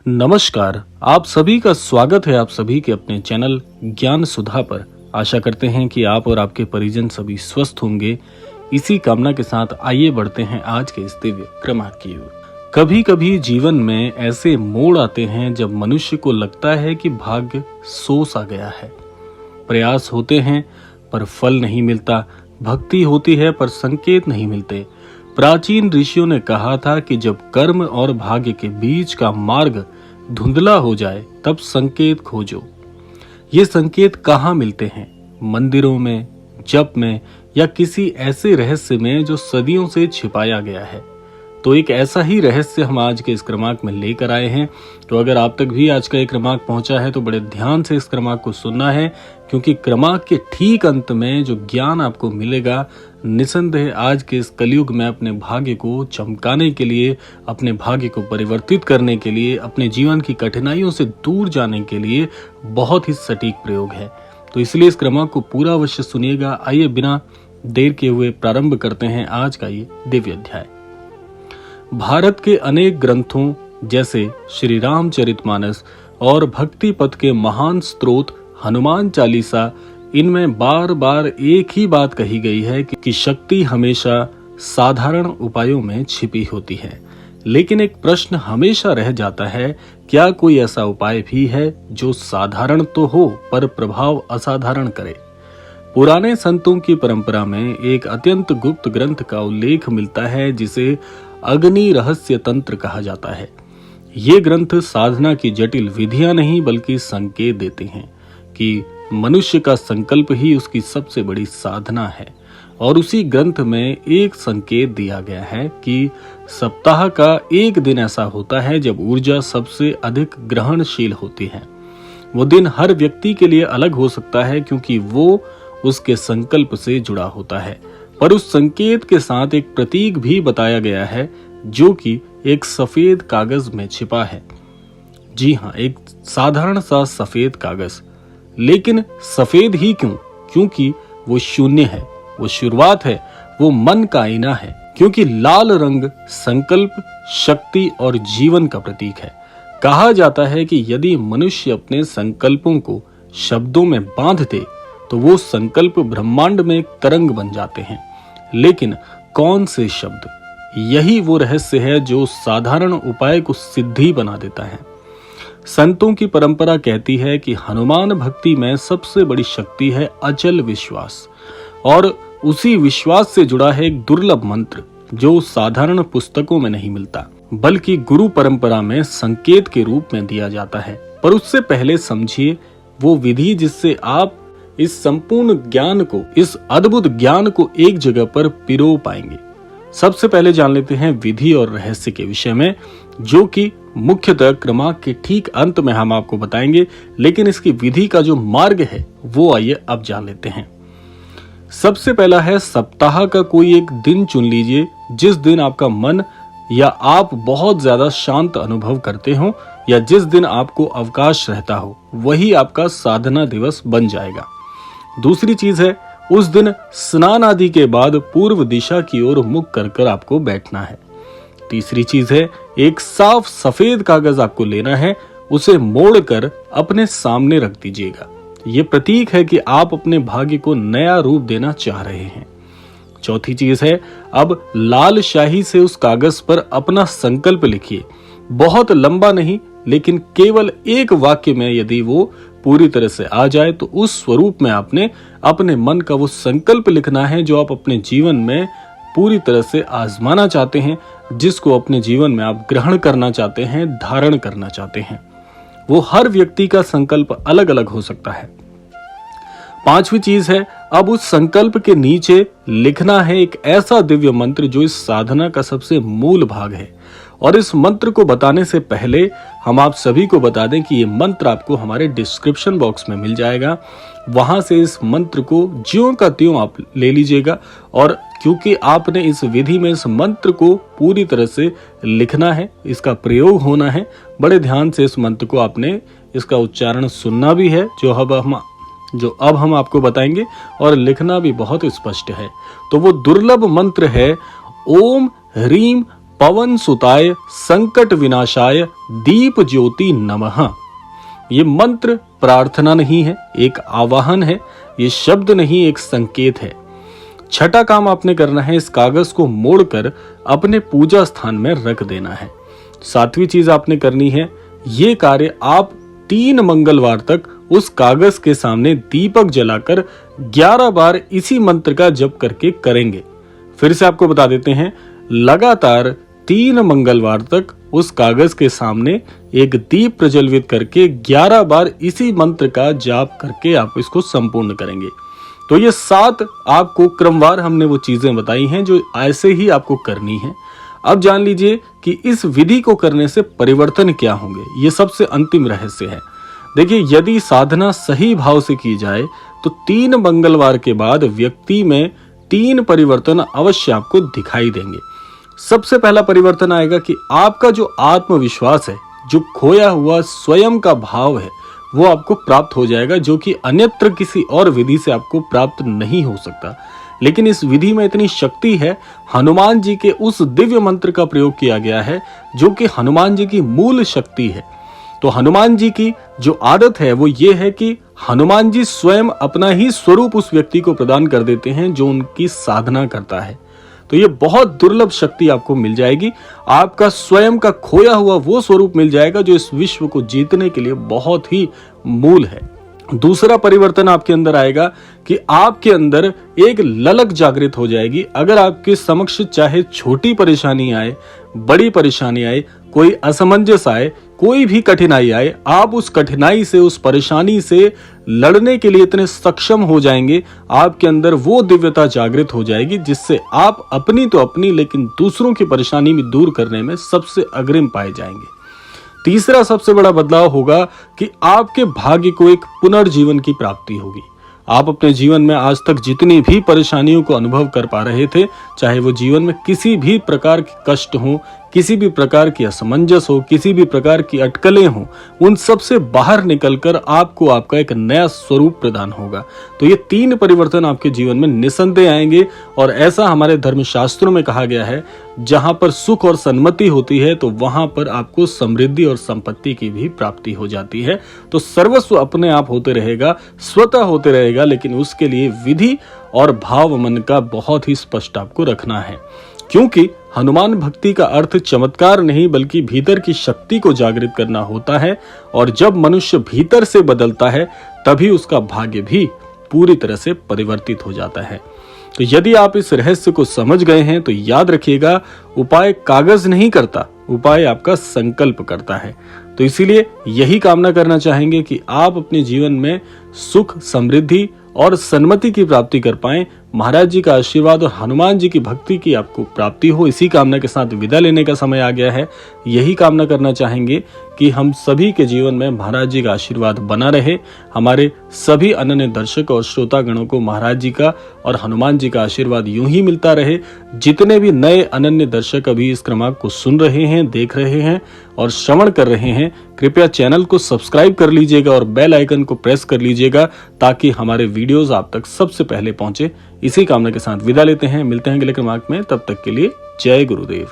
नमस्कार, आप सभी का स्वागत है आप सभी के अपने चैनल ज्ञान सुधा पर। आशा करते हैं कि आप और आपके परिजन सभी स्वस्थ होंगे। इसी कामना के साथ आइए बढ़ते हैं आज के इस दिव्य क्रमांक की ओर। कभी कभी जीवन में ऐसे मोड़ आते हैं जब मनुष्य को लगता है कि भाग्य सोस आ गया है। प्रयास होते हैं पर फल नहीं मिलता, भक्ति होती है पर संकेत नहीं मिलते। प्राचीन ऋषियों ने कहा था कि जब कर्म और भाग्य के बीच का मार्ग धुंधला हो जाए तब संकेत खोजो। ये संकेत कहाँ मिलते हैं? मंदिरों में, जप में या किसी ऐसे रहस्य में जो सदियों से छिपाया गया है। तो एक ऐसा ही रहस्य हम आज के इस क्रमांक में लेकर आए हैं। तो अगर आप तक भी आज का एक क्रमांक पहुंचा है तो बड़े ध्यान से इस क्रमांक को सुनना है, क्योंकि क्रमांक के ठीक अंत में जो ज्ञान आपको मिलेगा, निसंदेह आज के इस कलयुग में अपने भाग्य को चमकाने के लिए, अपने भाग्य को परिवर्तित करने के लिए, अपने जीवन की कठिनाइयों से दूर जाने के लिए बहुत ही सटीक प्रयोग है। तो इसलिए इस क्रमांक को पूरा अवश्य सुनिएगा। आइए बिना देर किए हुए प्रारंभ करते हैं आज का ये दिव्य अध्याय। भारत के अनेक ग्रंथों जैसे श्री रामचरितमानस और भक्ति पथ के महान स्रोत हनुमान चालीसा, इनमें बार बार एक ही बात कही गई है कि शक्ति हमेशा साधारण उपायों में छिपी होती है। लेकिन एक प्रश्न हमेशा रह जाता है, क्या कोई ऐसा उपाय भी है जो साधारण तो हो पर प्रभाव असाधारण करे? पुराने संतों की परंपरा में एक अत्यंत गुप्त ग्रंथ का उल्लेख मिलता है जिसे अग्नि रहस्य तंत्र कहा जाता है। ये ग्रंथ साधना की जटिल विधियां नहीं बल्कि संकेत देते हैं कि मनुष्य का संकल्प ही उसकी सबसे बड़ी साधना है। और उसी ग्रंथ में एक संकेत दिया गया है कि सप्ताह का एक दिन ऐसा होता है जब ऊर्जा सबसे अधिक ग्रहणशील होती है। वो दिन हर व्यक्ति के लिए अलग हो सकता है क्योंकि वो उसके संकल्प से जुड़ा होता है, पर उस संकेत के साथ एक प्रतीक भी बताया गया है जो कि एक सफेद कागज में छिपा है। जी हाँ, एक साधारण सा सफेद कागज। लेकिन सफेद ही क्यों? क्योंकि वो शून्य है, वो शुरुआत है, वो मन का आईना है। क्योंकि लाल रंग संकल्प, शक्ति और जीवन का प्रतीक है। कहा जाता है कि यदि मनुष्य अपने संकल्पों को शब्दों में बांध दे तो वो संकल्प ब्रह्मांड में एक तरंग बन जाते हैं। लेकिन कौन से शब्द? यही वो रहस्य है जो साधारण उपाय को सिद्धि बना देता है। संतों की परंपरा कहती है कि हनुमान भक्ति में सबसे बड़ी शक्ति है अचल विश्वास, और उसी विश्वास से जुड़ा है एक दुर्लभ मंत्र जो साधारण पुस्तकों में नहीं मिलता बल्कि गुरु परंपरा में संकेत के रूप में दिया जाता है। पर उससे पहले समझिए वो विधि जिससे आप इस संपूर्ण ज्ञान को, इस अद्भुत ज्ञान को एक जगह पर पिरो पाएंगे। सबसे पहले जान लेते हैं विधि और रहस्य के विषय में, जो कि मुख्यतः क्रमांक के ठीक अंत में हम आपको बताएंगे। लेकिन इसकी विधि का जो मार्ग है वो आइए अब जान लेते हैं। सबसे पहला है, सप्ताह का कोई एक दिन चुन लीजिए जिस दिन आपका मन या आप बहुत ज्यादा शांत अनुभव करते हो या जिस दिन आपको अवकाश रहता हो, वही आपका साधना दिवस बन जाएगा। दूसरी चीज है, उस दिन स्नान आदि के बाद पूर्व दिशा की ओर मुख कर आपको बैठना है। तीसरी चीज है, एक साफ सफेद कागज आपको लेना है, उसे मोड़कर अपने सामने रख दीजिएगा। ये प्रतीक है कि आप अपने भाग्य को नया रूप देना चाह रहे हैं। चौथी चीज है, अब लाल स्याही से उस कागज पर अपना संकल्प लिखिए। बहुत लंबा नहीं, लेकिन केवल एक वाक्य में यदि वो पूरी तरह से आ जाए तो उस स्वरूप में आपने अपने मन का वो संकल्प लिखना है जो आप अपने जीवन में पूरी तरह से आजमाना चाहते हैं, जिसको अपने जीवन में आप ग्रहण करना चाहते हैं, धारण करना चाहते हैं। वो हर व्यक्ति का संकल्प अलग अलग हो सकता है। पांचवी चीज है, अब उस संकल्प के नीचे लिखना है एक ऐसा दिव्य मंत्र जो इस साधना का सबसे मूल भाग है। और इस मंत्र को बताने से पहले हम आप सभी को बता दें कि ये मंत्र आपको हमारे डिस्क्रिप्शन बॉक्स में मिल जाएगा। वहां से इस मंत्र को ज्यों का त्यों आप ले लीजिएगा। और क्योंकि आपने इस विधि में इस मंत्र को पूरी तरह से लिखना है, इसका प्रयोग होना है, बड़े ध्यान से इस मंत्र को आपने इसका उच्चारण सुनना भी है जो अब हम आपको बताएंगे, और लिखना भी बहुत स्पष्ट है। तो वो दुर्लभ मंत्र है, ओम ह्रीम पवन सुताय संकट विनाशाय दीप ज्योति नमः। ये मंत्र प्रार्थना नहीं है, एक आवाहन है, ये शब्द नहीं एक संकेत है। छठा काम आपने करना है, इस कागज को मोड़कर अपने पूजा स्थान में रख देना है। सातवीं चीज आपने करनी है, ये कार्य आप 3 मंगलवार तक उस कागज के सामने दीपक जलाकर 11 बार इसी मंत्र का जप करके करेंगे। फिर से आपको बता देते हैं, लगातार 3 मंगलवार तक उस कागज के सामने एक दीप प्रज्वलित करके 11 बार इसी मंत्र का जाप करके आप इसको संपूर्ण करेंगे। तो ये 7 आपको क्रमवार हमने वो चीजें बताई हैं जो ऐसे ही आपको करनी है। अब जान लीजिए कि इस विधि को करने से परिवर्तन क्या होंगे, ये सबसे अंतिम रहस्य है। देखिए, यदि साधना सही भाव से की जाए तो 3 मंगलवार के बाद व्यक्ति में 3 परिवर्तन अवश्य आपको दिखाई देंगे। सबसे पहला परिवर्तन आएगा कि आपका जो आत्मविश्वास है, जो खोया हुआ स्वयं का भाव है, वो आपको प्राप्त हो जाएगा, जो कि अन्यत्र किसी और विधि से आपको प्राप्त नहीं हो सकता। लेकिन इस विधि में इतनी शक्ति है, हनुमान जी के उस दिव्य मंत्र का प्रयोग किया गया है जो कि हनुमान जी की मूल शक्ति है। तो हनुमान जी की जो आदत है वो ये है कि हनुमान जी स्वयं अपना ही स्वरूप उस व्यक्ति को प्रदान कर देते हैं जो उनकी साधना करता है। तो ये बहुत दुर्लभ शक्ति आपको मिल जाएगी, आपका स्वयं का खोया हुआ वो स्वरूप मिल जाएगा जो इस विश्व को जीतने के लिए बहुत ही मूल है। दूसरा परिवर्तन आपके अंदर आएगा कि आपके अंदर एक ललक जागृत हो जाएगी। अगर आपके समक्ष चाहे छोटी परेशानी आए, बड़ी परेशानी आए, कोई असमंजस आए, कोई भी कठिनाई आए, आप उस कठिनाई से, उस परेशानी से लड़ने के लिए इतने सक्षम हो जाएंगे, आपके अंदर वो दिव्यता जागृत हो जाएगी जिससे आप अपनी तो अपनी लेकिन दूसरों की परेशानी भी दूर करने में सबसे अग्रिम पाए जाएंगे। तीसरा सबसे बड़ा बदलाव होगा कि आपके भाग्य को एक पुनर्जीवन की प्राप्ति होगी। आप अपने जीवन में आज तक जितनी भी परेशानियों को अनुभव कर पा रहे थे, चाहे वो जीवन में किसी भी प्रकार के कष्ट हो, किसी भी प्रकार की असमंजस हो, किसी भी प्रकार की अटकलें हो, उन सब से बाहर निकलकर आपको आपका एक नया स्वरूप प्रदान होगा। तो ये 3 परिवर्तन आपके जीवन में निसंदेह आएंगे और ऐसा हमारे धर्मशास्त्रों में कहा गया है, जहां पर सुख और सन्मति होती है तो वहां पर आपको समृद्धि और संपत्ति की भी प्राप्ति हो जाती है। तो सर्वस्व अपने आप होते रहेगा, स्वतः होते रहेगा, लेकिन उसके लिए विधि और भाव मन का बहुत ही स्पष्ट आपको रखना है, क्योंकि हनुमान भक्ति का अर्थ चमत्कार नहीं बल्कि भीतर की शक्ति को जागृत करना होता है। और जब मनुष्य भीतर से बदलता है तभी उसका भाग्य भी पूरी तरह से परिवर्तित हो जाता है। तो यदि आप इस रहस्य को समझ गए हैं तो याद रखिएगा, उपाय कागज नहीं करता, उपाय आपका संकल्प करता है। तो इसीलिए यही कामना करना चाहेंगे कि आप अपने जीवन में सुख, समृद्धि और सन्मति की प्राप्ति कर पाएं। महाराज जी का आशीर्वाद और हनुमान जी की भक्ति की आपको प्राप्ति हो। इसी कामना के साथ विदा लेने का समय आ गया है। यही कामना करना चाहेंगे कि हम सभी के जीवन में महाराज जी का आशीर्वाद बना रहे। हमारे सभी अनन्य दर्शक और श्रोतागणों को महाराज जी का और हनुमान जी का आशीर्वाद यूं ही मिलता रहे। जितने भी नए अनन्य दर्शक अभी इस क्रमांक को सुन रहे हैं, देख रहे हैं और श्रवण कर रहे हैं, कृपया चैनल को सब्सक्राइब कर लीजिएगा और बेल आइकन को प्रेस कर लीजिएगा ताकि हमारे वीडियोस आप तक सबसे पहले पहुंचे। इसी कामना के साथ विदा लेते हैं, मिलते हैं अगले क्रमांक में। तब तक के लिए जय गुरुदेव।